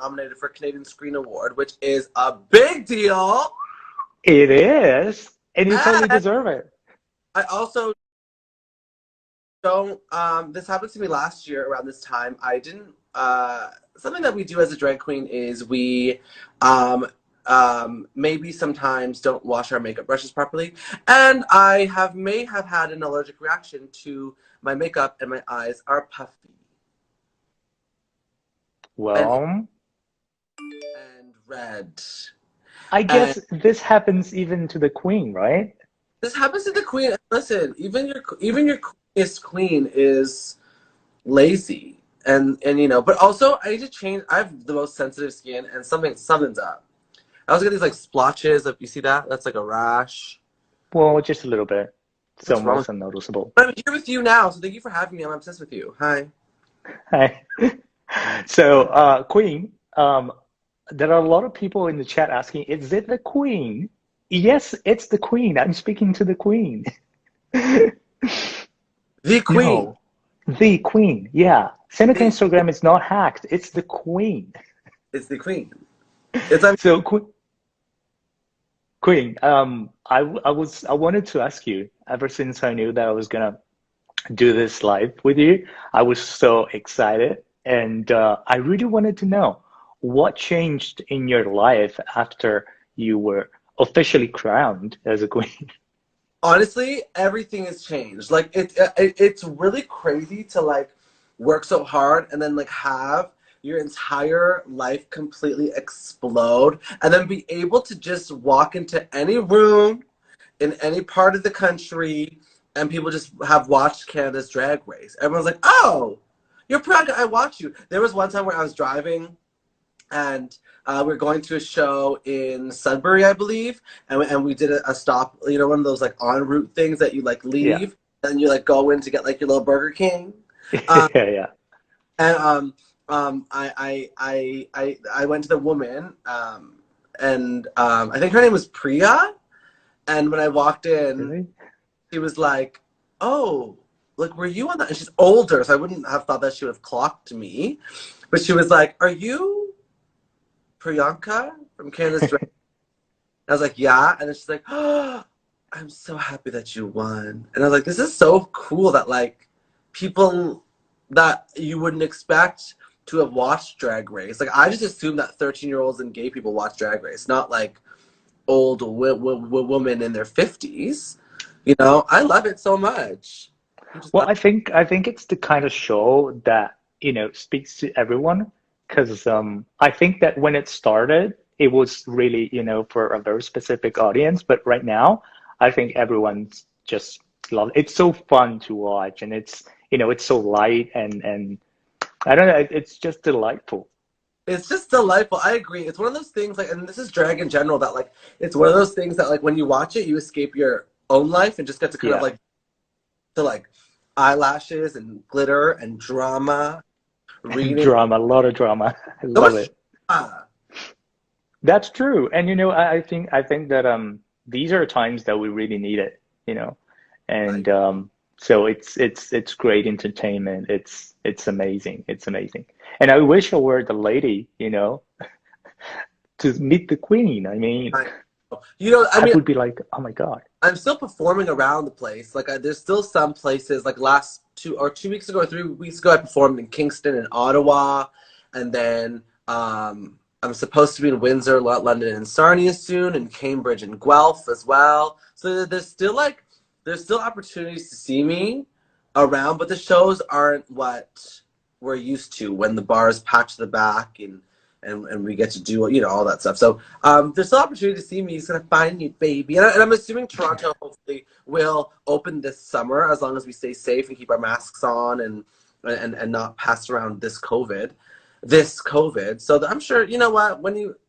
nominated for Canadian Screen Award, which is a big deal. It is, and you totally And deserve it. I also don't, this happened to me last year around this time. I didn't, something that we do as a drag queen is we, maybe sometimes don't wash our makeup brushes properly. And may have had an allergic reaction to my makeup, and my eyes are puffy and, Well, and red. I And guess this happens even to the queen, right? this happens to the queen. Listen, even your queenest queen is lazy. And you know, but also I need to change. I have the most sensitive skin, and something's up. I also get these like splotches. If you see that, that's like a rash. Well, just a little bit. It's What's wrong? almost unnoticeable. But I'm here with you now, so thank you for having me. I'm obsessed with you. Hi. Hi. So, Queen, there are a lot of people in the chat asking, is it the Queen? Yes, it's the Queen. I'm speaking to the Queen. The queen. No, the Queen. Yeah. Seneca The Instagram is not hacked. It's the Queen. it's the queen. It's I'm So, Queen, I wanted to ask you, ever since I knew that I was gonna do this live with you, I was so excited, and I really wanted to know what changed in your life after you were officially crowned as a queen. honestly, everything has changed. Like it's really crazy to like work so hard and then like have your entire life completely explode and then be able to just walk into any room in any part of the country and people just have watched Canada's Drag Race. Everyone's like, "Oh, you're Priyanka. I watch you." There was one time where I was driving and we are going to a show in Sudbury, I believe, and we did a stop, you know, one of those like en route things that you like Yeah. leave and you like go in to get like your little Burger King. Um, Yeah, yeah. and I went to the woman, and I think her name was Priya, and when I walked in, Really? she was like, "Oh, like were you on that?" And she's older, so I wouldn't have thought that she would have clocked me, but she was like, "Are you Priyanka from Canada's Drag?" I was like, "Yeah," and then she's like, "Oh, I'm so happy that you won." And I was like, "This is so cool that like people that you wouldn't expect to have watched Drag Race. Like I just assumed that 13-year-olds and gay people watch Drag Race, not like old women in their 50s. You know, I love it so much. I'm just Well, I think it's the kind of show that, speaks to everyone, because I think that when it started, it was really, for a very specific audience, but right now, I think everyone's just love it. It's so fun to watch, and it's so light, and I don't know, it's just delightful. it's just delightful. I agree. It's one of those things like, and this is drag in general, that like it's one of those things that like when you watch it, you escape your own life and just get to kind of Yeah. like to like eyelashes and glitter and drama, reading Drama, a lot of drama. I so love much it. drama. That's true. And I think that these are times that we really need it, Like And so it's great entertainment. It's amazing. It's amazing. And I wish I were the lady, to meet the queen. I mean, I, you know, I I mean, would be like, oh my God. I'm still performing around the place. Like there's still some places. Like last 2 weeks ago or 3 weeks ago, I performed in Kingston and Ottawa, and then I'm supposed to be in Windsor, London, and Sarnia soon, and Cambridge and Guelph as well. So there's still opportunities to see me around, but the shows aren't what we're used to when the bars patch the back and we get to do all that stuff. So there's still opportunity to see me. He's gonna find me, baby. And I'm assuming Toronto hopefully will open this summer as long as we stay safe and keep our masks on and not pass around this COVID. So I'm sure you know what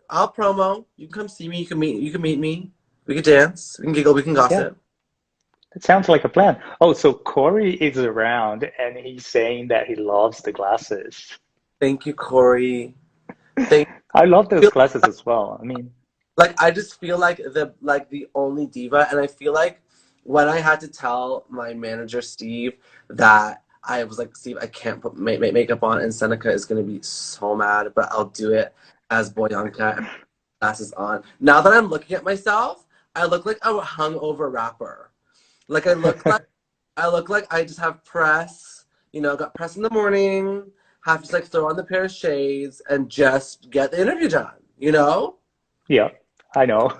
I'll promo. You can come see me. You can meet me. We can dance. We can giggle. We can Yeah, gossip. it sounds like a plan. Oh, so Corey is around and he's saying that he loves the glasses. Thank you, Corey. Thank I love those you. glasses as well. I mean, Like I just feel like the only diva, and I feel like when I had to tell my manager Steve that I was like, Steve, I can't put makeup on, and Seneca is gonna be so mad, but I'll do it as Boyanka and glasses on. Now that I'm looking at myself, I look like a hungover rapper. Like I look like I just have press, got press in the morning, have to just like throw on the pair of shades and just get the interview done, you know? Yeah, I know.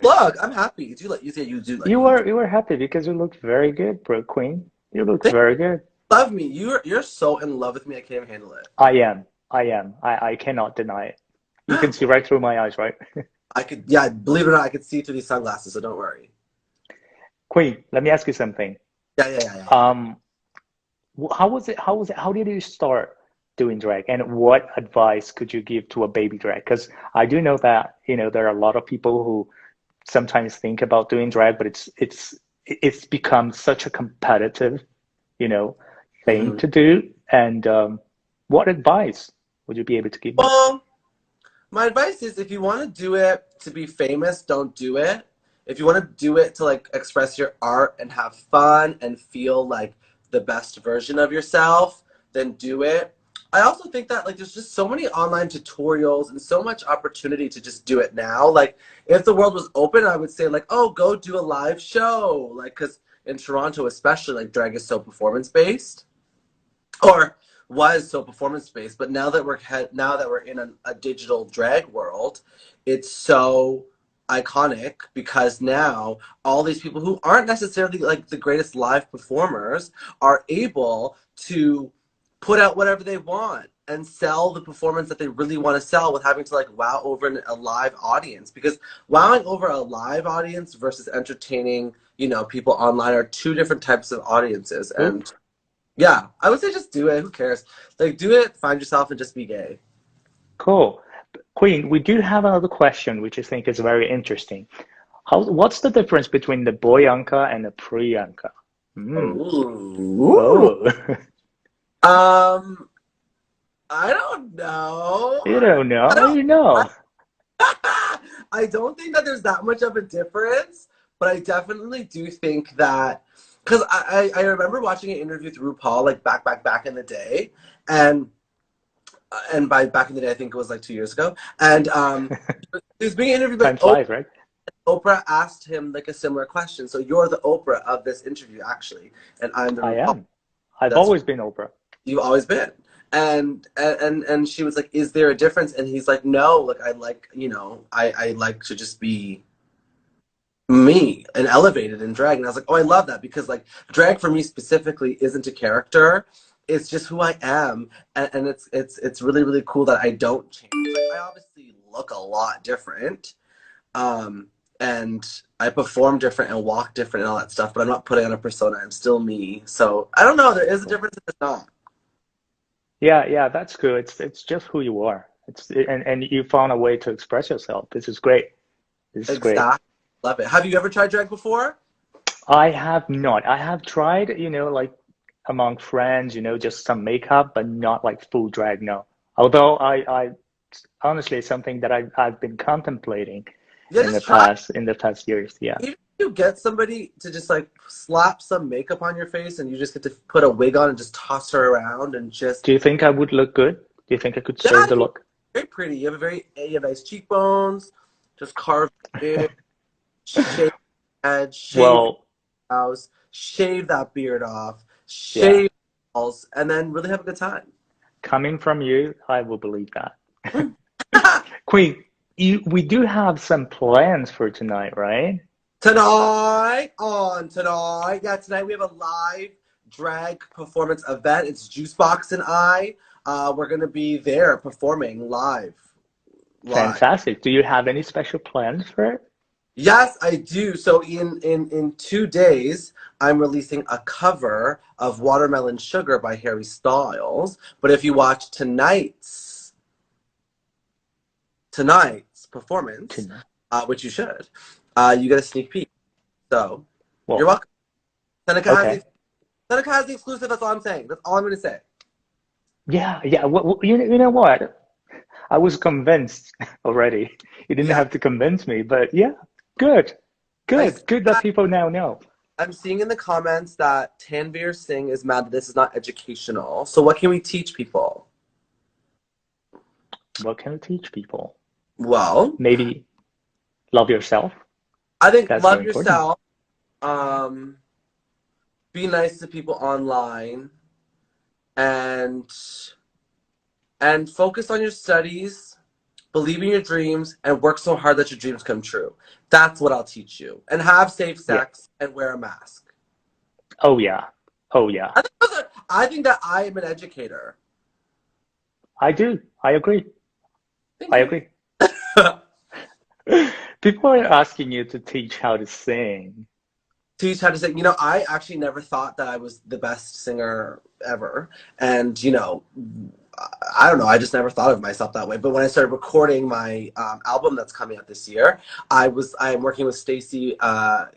Look, I'm happy. Do you like you say you do like me? You were happy because you looked very good, bro, Queen. You looked They very good. love me. You're so in love with me. I can't even handle it. I am. I am. I cannot deny it. You can see right through my eyes, right? I could, yeah, believe it or not, I could see through these sunglasses, so don't worry. Queen, let me ask you something. Yeah, yeah, yeah, yeah, yeah. Um, how was it? How was it? How did you start doing drag? And what advice could you give to a baby drag? Because I do know that, there are a lot of people who sometimes think about doing drag, but it's become such a competitive, you know, thing Mhm. to do. And what advice would you be able to give me? Well, my advice is if you want to do it to be famous, don't do it. If you want to do it to like express your art and have fun and feel like the best version of yourself, then do it. I also think that like there's just so many online tutorials and so much opportunity to just do it now. Like if the world was open, I would say like, "Oh, go do a live show." Like cuz in Toronto especially like drag is so performance based or was so performance based, but now that we're in a digital drag world, it's so iconic because now all these people who aren't necessarily like the greatest live performers are able to put out whatever they want and sell the performance that they really want to sell with having to like wow over a live audience, because wowing over a live audience versus entertaining people online are two different types of audiences. Ooh, And yeah, I would say just do it. Who cares? Like, do it, find yourself, and just be gay. cool. Queen, we do have another question, which I think is very interesting. What's the difference between the Boyanka and the Priyanka? Hmm. Ooh. Oh, Um, I don't know. you don't I know, don't. you know. I don't think that there's that much of a difference, but I definitely do think that because I remember watching an interview with RuPaul like back in the day, and by back in the day I think it was like 2 years ago, and he was being interviewed by Time flies, right? Oprah asked him like a similar question. So you're the Oprah of this interview, actually, and I'm the I RuPaul. am. I've That's always been Oprah. you've always been. And she was like, "Is there a difference?" And he's like, "No. Like I like I like to just be me and elevated in drag." And I was like, "Oh, I love that because like drag for me specifically isn't a character. It's just who I am, and it's really really cool that I don't change. Like I obviously look a lot different." Um, and I perform different and walk different and all that stuff, but I'm not putting on a persona. I'm still me. So I don't know. There is a Cool. difference if it's not. Yeah, yeah, that's good. It's just who you are. And you found a way to express yourself. This is great. This is great. Exactly. Love it. Have you ever tried drag before? I have not. I have tried, like among friends, just some makeup, but not like full drag, no. Although I honestly it's something that I've been contemplating Yeah, just try. in the past years. Yeah. Even if you get somebody to just like slap some makeup on your face and you just get to put a wig on and just toss her around and just Do you think I would look good? Do you think I could yeah, serve I the think look? you're very pretty. You have nice cheekbones, just carved in, shave your head, shave your Well, brows, shave that beard off, yeah. shave balls, and then really have a good time. Coming from you, I will believe that. Mm. Queen, we do have some plans for tonight, right? Yeah, tonight we have a live drag performance event. It's Juicebox and I. We're gonna be there performing live. Fantastic. Do you have any special plans for it? Yes, I do. So in 2 days, I'm releasing a cover of Watermelon Sugar by Harry Styles. But if you watch tonight's performance, Tonight. which you should, you get a sneak peek. So you're Well, welcome. Seneca has okay. the Seneca has the exclusive. That's all I'm saying. That's all I'm gonna say. Yeah, yeah. You know what? I was convinced already. You didn't Yeah, have to convince me, but yeah, good, I good, good that people now know. I'm seeing in the comments that Tanvir Singh is mad that this is not educational. So what can we teach people? What can we teach people? Well, Maybe love yourself. I think That's very love important. yourself. Um, be nice to people online, and focus on your studies, believe in your dreams, and work so hard that your dreams come true. That's what I'll teach you. And have safe Yeah. sex and wear a mask. Oh yeah. Oh yeah. I think that I am an educator. I do. I agree. Thank I you. agree. People are asking you to teach how to sing. Teach how to sing. I actually never thought that I was the best singer ever. And, I don't know. I just never thought of myself that way. But when I started recording my album that's coming out this year, I'm working with Stacey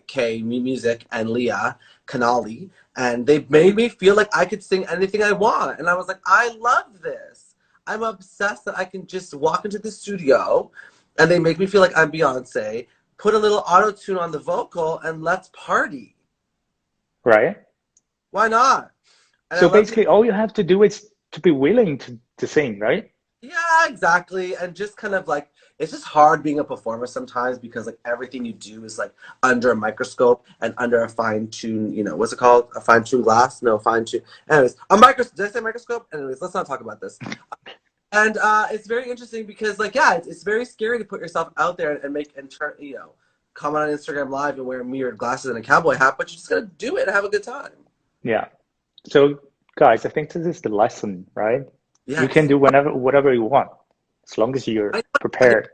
K Music and Leah Canali, and they made me feel like I could sing anything I want. And I was like, I love this. I'm obsessed that I can just walk into the studio, and they make me feel like I'm Beyonce. Put a little auto tune on the vocal, and let's party. Right? Why not? And I So love the basically all you have to do is to be willing to sing, right? Yeah, exactly. And just kind of like it's just hard being a performer sometimes because like everything you do is like under a microscope and under a fine tune, what's it called? A fine tune glass? No, fine tune. Anyways, a microscope. Did I say microscope? Anyways, let's not talk about this. And it's very interesting because like yeah, it's very scary to put yourself out there and make and turn, comment on Instagram Live and wear mirrored glasses and a cowboy hat, but you're just gonna do it and have a good time. Yeah. So guys, I think this is the lesson, right? You can Yes. do whatever you want, as long as you're I prepared.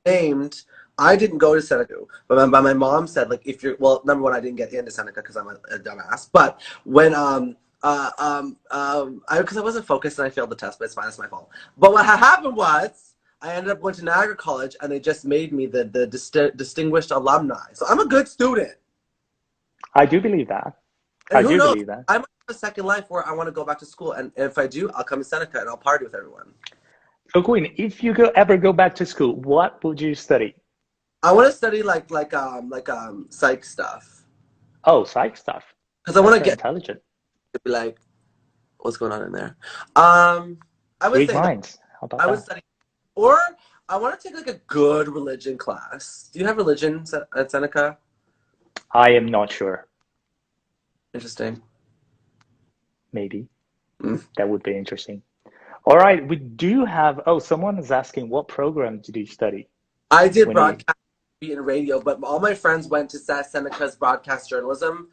named. I didn't go to Seneca, but my mom said like if you're well, number one, I didn't get into Seneca because I'm a dumbass. But when I because I wasn't focused and I failed the test, but it's fine, it's my fault. But what happened was I ended up going to Niagara College and they just made me the distinguished alumni. So I'm a good student, I do believe that. and I who do knows? believe that. I might have a second life where I want to go back to school, and if I do, I'll come to Seneca and I'll party with everyone. So Queen, if you ever go back to school, what would you study? I want to study psych stuff Oh, psych stuff. because I want That's to very get intelligent. to be like what's going on in there. Um, I would Great say that minds. How about I would that? study, or I want to take like a good religion class. Do you have religion at Seneca? I am not sure. Interesting. Maybe. Mm. That would be interesting. All right, we do have, oh, someone is asking what program did you study I did when you, broadcast and radio, but all my friends went to Seneca's broadcast journalism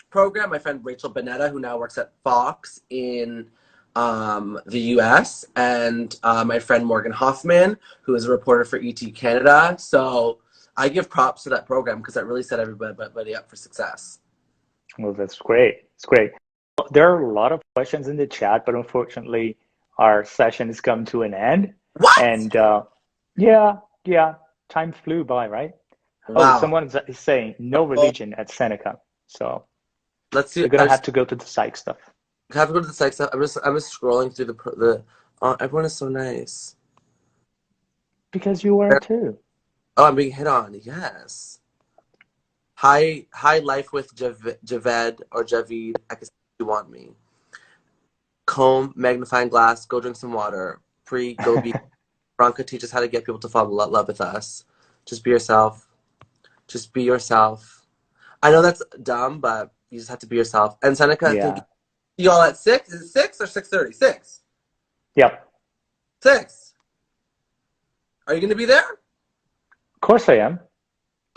program. My friend Rachel Bonetta, who now works at Fox in the U.S., and my friend Morgan Hoffman, who is a reporter for ET Canada. So I give props to that program because that really set everybody up for success. well, that's great. It's great. There are a lot of questions in the chat, but unfortunately, our session has come to an end. What? And yeah, yeah, time flew by, right? Oh, Wow. someone is saying no Oh, religion at Seneca. So let's see. you're gonna have to go to the psych stuff I have to go to the site stuff. I'm just scrolling through the. Everyone is so nice. because you were too. Oh, I'm being hit on. Yes. Hi, life with Javed or Javid. I can see you want me. Comb, magnifying glass. Go drink some water. Go be. Priyanka teaches how to get people to fall in love with us. Just be yourself. Just be yourself. I know that's dumb, but you just have to be yourself. And Seneca, thank you. Yeah. Y'all at 6? Is it 6 or 6:30? 6. Yep. 6. Are you going to be there? Of course I am.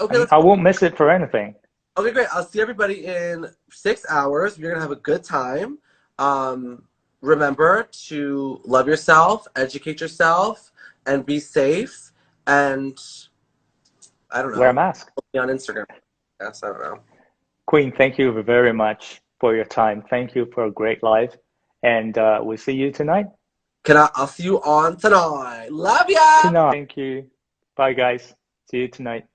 Okay, let's I go. won't miss it for anything. Okay, great. I'll see everybody in 6 hours. You're gonna have a good time. Remember to love yourself, educate yourself, and be safe. And I don't Wear a know. mask. Follow me on Instagram. Yes, I don't know. Queen, thank you very much for your time. Thank you for a great live. And we'll see you tonight. I'll see you on tonight. Love ya. Tonight. Thank you. Bye, guys. See you tonight.